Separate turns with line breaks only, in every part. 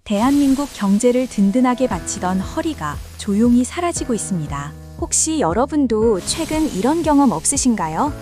대한민국 경제를 든든하게 받치던 허리가 조용히 사라지고 있습니다. 혹시 여러분도 최근 이런 경험 없으신가요?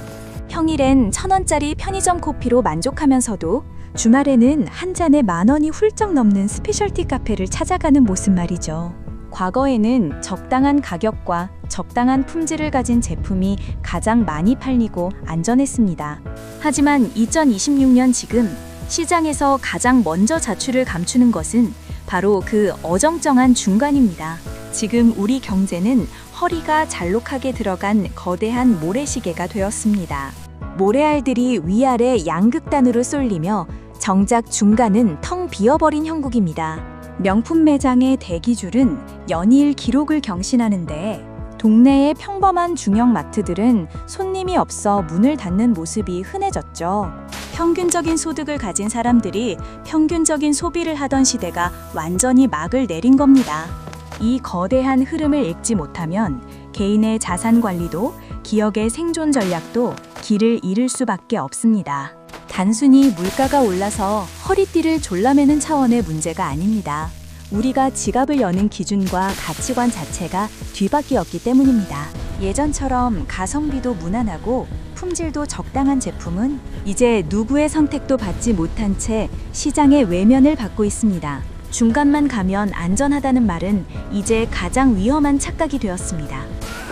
평일엔 1,000원짜리 편의점 커피로 만족하면서도 주말에는 한 잔에 10,000원이 훌쩍 넘는 스페셜티 카페를 찾아가는 모습 말이죠. 과거에는 적당한 가격과 적당한 품질을 가진 제품이 가장 많이 팔리고 안전했습니다. 하지만 2026년 지금 시장에서 가장 먼저 자취를 감추는 것은 바로 그 어정쩡한 중간입니다. 지금 우리 경제는 허리가 잘록하게 들어간 거대한 모래시계가 되었습니다. 모래알들이 위아래 양극단으로 쏠리며 정작 중간은 텅 비어버린 형국입니다. 명품 매장의 대기줄은 연일 기록을 경신하는데 동네의 평범한 중형 마트들은 손님이 없어 문을 닫는 모습이 흔해졌죠. 평균적인 소득을 가진 사람들이 평균적인 소비를 하던 시대가 완전히 막을 내린 겁니다. 이 거대한 흐름을 읽지 못하면 개인의 자산 관리도 기업의 생존 전략도 길을 잃을 수밖에 없습니다. 단순히 물가가 올라서 허리띠를 졸라매는 차원의 문제가 아닙니다. 우리가 지갑을 여는 기준과 가치관 자체가 뒤바뀌었기 때문입니다. 예전처럼 가성비도 무난하고 품질도 적당한 제품은 이제 누구의 선택도 받지 못한 채 시장의 외면을 받고 있습니다. 중간만 가면 안전하다는 말은 이제 가장 위험한 착각이 되었습니다.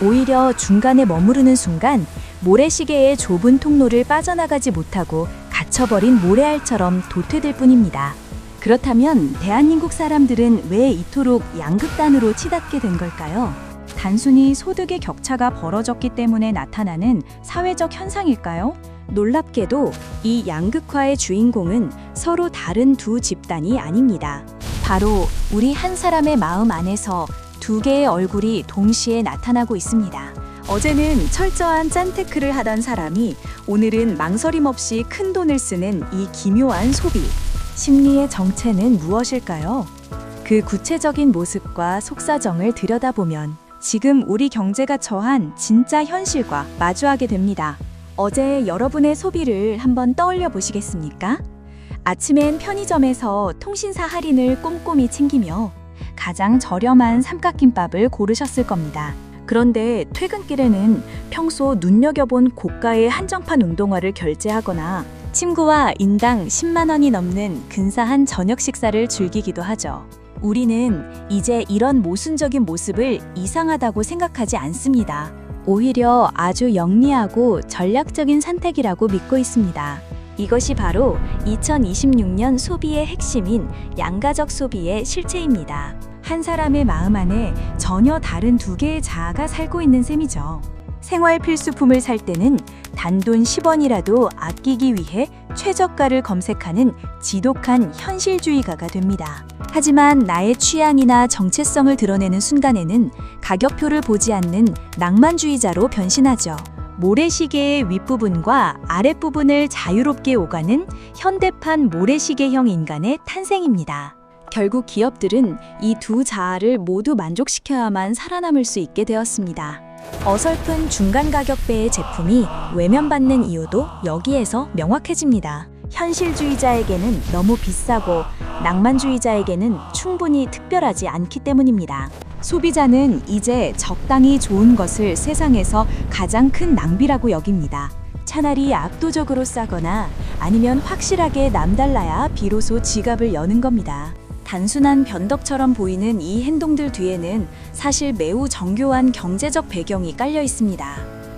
오히려 중간에 머무르는 순간 모래시계의 좁은 통로를 빠져나가지 못하고 갇혀버린 모래알처럼 도태될 뿐입니다. 그렇다면 대한민국 사람들은 왜 이토록 양극단으로 치닫게 된 걸까요? 단순히 소득의 격차가 벌어졌기 때문에 나타나는 사회적 현상일까요? 놀랍게도 이 양극화의 주인공은 서로 다른 두 집단이 아닙니다. 바로 우리 한 사람의 마음 안에서 두 개의 얼굴이 동시에 나타나고 있습니다. 어제는 철저한 짠테크를 하던 사람이 오늘은 망설임 없이 큰 돈을 쓰는 이 기묘한 소비. 심리의 정체는 무엇일까요? 그 구체적인 모습과 속사정을 들여다보면 지금 우리 경제가 처한 진짜 현실과 마주하게 됩니다. 어제 여러분의 소비를 한번 떠올려 보시겠습니까? 아침엔 편의점에서 통신사 할인을 꼼꼼히 챙기며 가장 저렴한 삼각김밥을 고르셨을 겁니다. 그런데 퇴근길에는 평소 눈여겨본 고가의 한정판 운동화를 결제하거나 친구와 인당 10만 원이 넘는 근사한 저녁 식사를 즐기기도 하죠. 우리는 이제 이런 모순적인 모습을 이상하다고 생각하지 않습니다. 오히려 아주 영리하고 전략적인 선택이라고 믿고 있습니다. 이것이 바로 2026년 소비의 핵심인 양가적 소비의 실체입니다. 한 사람의 마음 안에 전혀 다른 두 개의 자아가 살고 있는 셈이죠. 생활 필수품을 살 때는 단돈 10원이라도 아끼기 위해 최저가를 검색하는 지독한 현실주의가가 됩니다. 하지만 나의 취향이나 정체성을 드러내는 순간에는 가격표를 보지 않는 낭만주의자로 변신하죠. 모래시계의 윗부분과 아랫부분을 자유롭게 오가는 현대판 모래시계형 인간의 탄생입니다. 결국 기업들은 이 두 자아를 모두 만족시켜야만 살아남을 수 있게 되었습니다. 어설픈 중간 가격대의 제품이 외면받는 이유도 여기에서 명확해집니다. 현실주의자에게는 너무 비싸고 낭만주의자에게는 충분히 특별하지 않기 때문입니다. 소비자는 이제 적당히 좋은 것을 세상에서 가장 큰 낭비라고 여깁니다. 차라리 압도적으로 싸거나 아니면 확실하게 남달라야 비로소 지갑을 여는 겁니다. 단순한 변덕처럼 보이는 이 행동들 뒤에는 사실 매우 정교한 경제적 배경이 깔려 있습니다.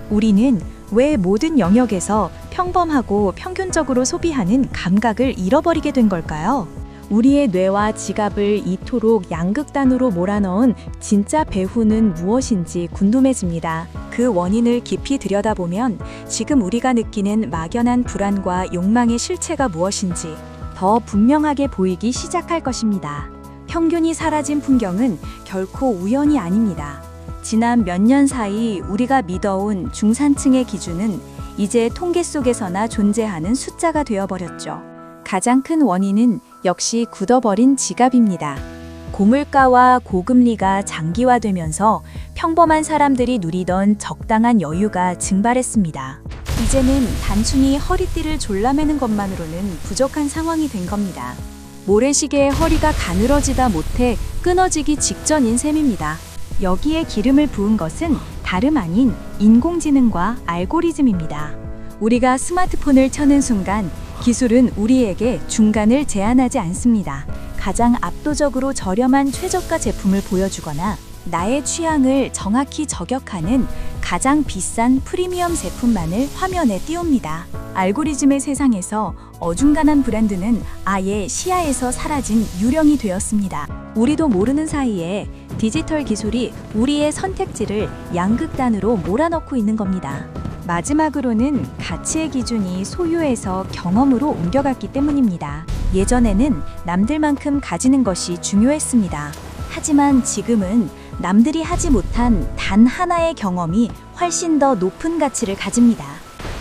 우리는 왜 모든 영역에서 평범하고 평균적으로 소비하는 감각을 잃어버리게 된 걸까요? 우리의 뇌와 지갑을 이토록 양극단으로 몰아넣은 진짜 배후는 무엇인지 궁금해집니다. 그 원인을 깊이 들여다보면 지금 우리가 느끼는 막연한 불안과 욕망의 실체가 무엇인지 더 분명하게 보이기 시작할 것입니다. 평균이 사라진 풍경은 결코 우연이 아닙니다. 지난 몇 년 사이 우리가 믿어온 중산층의 기준은 이제 통계 속에서나 존재하는 숫자가 되어버렸죠. 가장 큰 원인은 역시 굳어버린 지갑입니다. 고물가와 고금리가 장기화되면서 평범한 사람들이 누리던 적당한 여유가 증발했습니다. 이제는 단순히 허리띠를 졸라매는 것만으로는 부족한 상황이 된 겁니다. 모래시계의 허리가 가늘어지다 못해 끊어지기 직전인 셈입니다. 여기에 기름을 부은 것은 다름 아닌 인공지능과 알고리즘입니다. 우리가 스마트폰을 켜는 순간 기술은 우리에게 중간을 제한하지 않습니다. 가장 압도적으로 저렴한 최저가 제품을 보여주거나 나의 취향을 정확히 저격하는 가장 비싼 프리미엄 제품만을 화면에 띄웁니다. 알고리즘의 세상에서 어중간한 브랜드는 아예 시야에서 사라진 유령이 되었습니다. 우리도 모르는 사이에 디지털 기술이 우리의 선택지를 양극단으로 몰아넣고 있는 겁니다. 마지막으로는 가치의 기준이 소유에서 경험으로 옮겨갔기 때문입니다. 예전에는 남들만큼 가지는 것이 중요했습니다. 하지만 지금은 남들이 하지 못한 단 하나의 경험이 훨씬 더 높은 가치를 가집니다.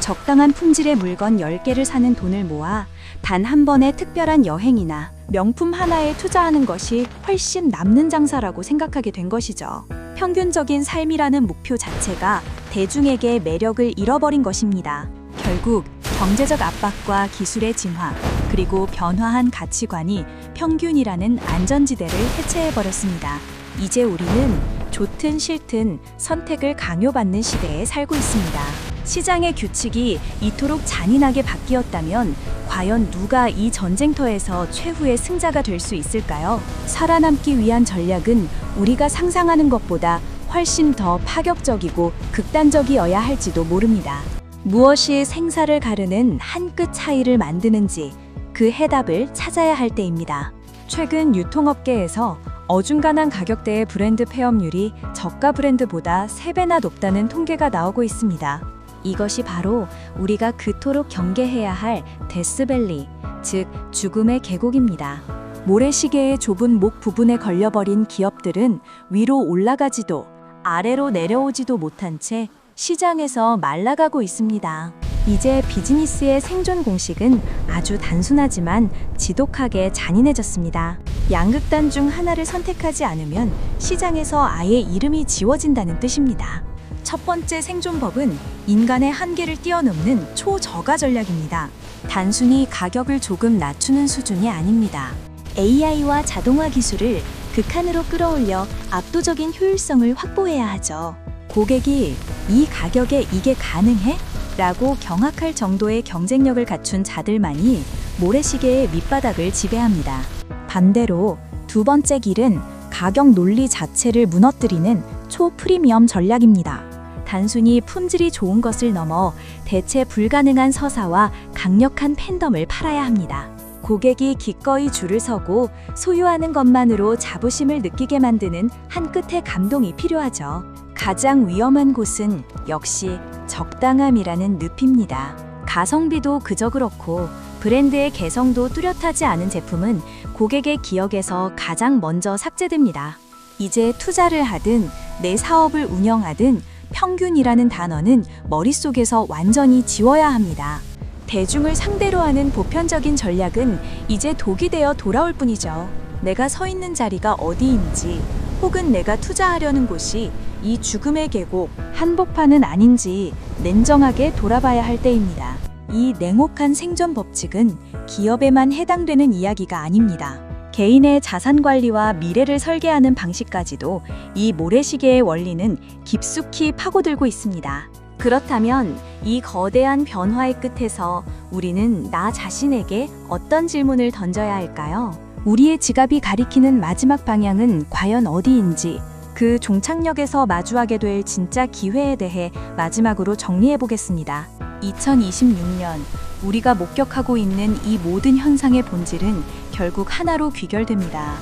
적당한 품질의 물건 10개를 사는 돈을 모아 단 한 번의 특별한 여행이나 명품 하나에 투자하는 것이 훨씬 남는 장사라고 생각하게 된 것이죠. 평균적인 삶이라는 목표 자체가 대중에게 매력을 잃어버린 것입니다. 결국 경제적 압박과 기술의 진화, 그리고 변화한 가치관이 평균이라는 안전지대를 해체해버렸습니다. 이제 우리는 좋든 싫든 선택을 강요받는 시대에 살고 있습니다. 시장의 규칙이 이토록 잔인하게 바뀌었다면 과연 누가 이 전쟁터에서 최후의 승자가 될 수 있을까요? 살아남기 위한 전략은 우리가 상상하는 것보다 훨씬 더 파격적이고 극단적이어야 할지도 모릅니다. 무엇이 생사를 가르는 한 끗 차이를 만드는지 그 해답을 찾아야 할 때입니다. 최근 유통업계에서 어중간한 가격대의 브랜드 폐업률이 저가 브랜드보다 3배나 높다는 통계가 나오고 있습니다. 이것이 바로 우리가 그토록 경계해야 할 데스밸리, 즉 죽음의 계곡입니다. 모래시계의 좁은 목 부분에 걸려버린 기업들은 위로 올라가지도 아래로 내려오지도 못한 채 시장에서 말라가고 있습니다. 이제 비즈니스의 생존 공식은 아주 단순하지만 지독하게 잔인해졌습니다. 양극단 중 하나를 선택하지 않으면 시장에서 아예 이름이 지워진다는 뜻입니다. 첫 번째 생존법은 인간의 한계를 뛰어넘는 초저가 전략입니다. 단순히 가격을 조금 낮추는 수준이 아닙니다. AI와 자동화 기술을 극한으로 끌어올려 압도적인 효율성을 확보해야 하죠. 고객이 이 가격에 이게 가능해? 라고 경악할 정도의 경쟁력을 갖춘 자들만이 모래시계의 밑바닥을 지배합니다. 반대로 두 번째 길은 가격 논리 자체를 무너뜨리는 초프리미엄 전략입니다. 단순히 품질이 좋은 것을 넘어 대체 불가능한 서사와 강력한 팬덤을 팔아야 합니다. 고객이 기꺼이 줄을 서고 소유하는 것만으로 자부심을 느끼게 만드는 한 끗의 감동이 필요하죠. 가장 위험한 곳은 역시 적당함이라는 늪입니다. 가성비도 그저 그렇고 브랜드의 개성도 뚜렷하지 않은 제품은 고객의 기억에서 가장 먼저 삭제됩니다. 이제 투자를 하든 내 사업을 운영하든 평균이라는 단어는 머릿속에서 완전히 지워야 합니다. 대중을 상대로 하는 보편적인 전략은 이제 독이 되어 돌아올 뿐이죠. 내가 서 있는 자리가 어디인지 혹은 내가 투자하려는 곳이 이 죽음의 계곡, 한복판은 아닌지 냉정하게 돌아봐야 할 때입니다. 이 냉혹한 생존 법칙은 기업에만 해당되는 이야기가 아닙니다. 개인의 자산 관리와 미래를 설계하는 방식까지도 이 모래시계의 원리는 깊숙이 파고들고 있습니다. 그렇다면 이 거대한 변화의 끝에서 우리는 나 자신에게 어떤 질문을 던져야 할까요? 우리의 지갑이 가리키는 마지막 방향은 과연 어디인지, 그 종착역에서 마주하게 될 진짜 기회에 대해 마지막으로 정리해 보겠습니다. 2026년 우리가 목격하고 있는 이 모든 현상의 본질은 결국 하나로 귀결됩니다.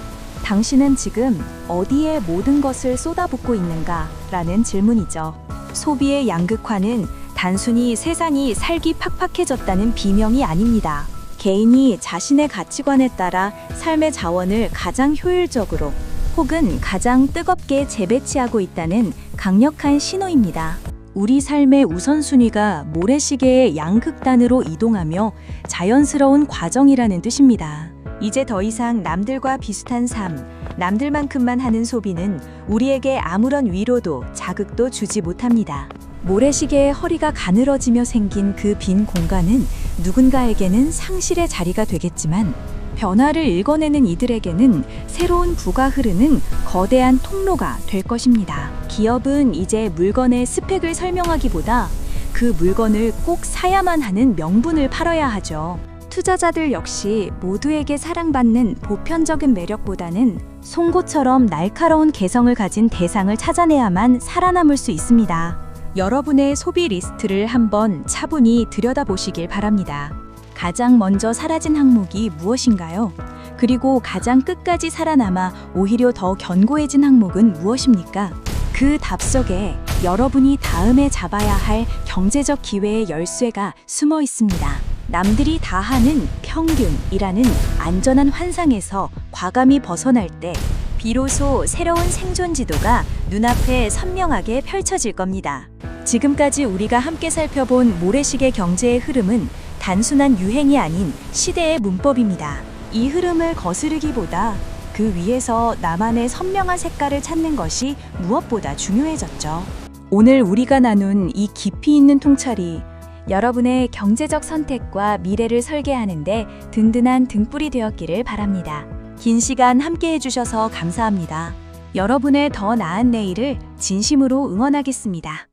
당신은 지금 어디에 모든 것을 쏟아붓고 있는가? 라는 질문이죠. 소비의 양극화는 단순히 세상이 살기 팍팍해졌다는 비명이 아닙니다. 개인이 자신의 가치관에 따라 삶의 자원을 가장 효율적으로 혹은 가장 뜨겁게 재배치하고 있다는 강력한 신호입니다. 우리 삶의 우선순위가 모래시계의 양극단으로 이동하며 자연스러운 과정이라는 뜻입니다. 이제 더 이상 남들과 비슷한 삶, 남들만큼만 하는 소비는 우리에게 아무런 위로도 자극도 주지 못합니다. 모래시계의 허리가 가늘어지며 생긴 그 빈 공간은 누군가에게는 상실의 자리가 되겠지만 변화를 읽어내는 이들에게는 새로운 부가 흐르는 거대한 통로가 될 것입니다. 기업은 이제 물건의 스펙을 설명하기보다 그 물건을 꼭 사야만 하는 명분을 팔아야 하죠. 투자자들 역시 모두에게 사랑받는 보편적인 매력보다는 송곳처럼 날카로운 개성을 가진 대상을 찾아내야만 살아남을 수 있습니다. 여러분의 소비 리스트를 한번 차분히 들여다보시길 바랍니다. 가장 먼저 사라진 항목이 무엇인가요? 그리고 가장 끝까지 살아남아 오히려 더 견고해진 항목은 무엇입니까? 그 답 속에 여러분이 다음에 잡아야 할 경제적 기회의 열쇠가 숨어 있습니다. 남들이 다 하는 평균이라는 안전한 환상에서 과감히 벗어날 때 비로소 새로운 생존 지도가 눈앞에 선명하게 펼쳐질 겁니다. 지금까지 우리가 함께 살펴본 모래시계 경제의 흐름은 단순한 유행이 아닌 시대의 문법입니다. 이 흐름을 거스르기보다 그 위에서 나만의 선명한 색깔을 찾는 것이 무엇보다 중요해졌죠. 오늘 우리가 나눈 이 깊이 있는 통찰이 여러분의 경제적 선택과 미래를 설계하는데 든든한 등불이 되었기를 바랍니다. 긴 시간 함께 해주셔서 감사합니다. 여러분의 더 나은 내일을 진심으로 응원하겠습니다.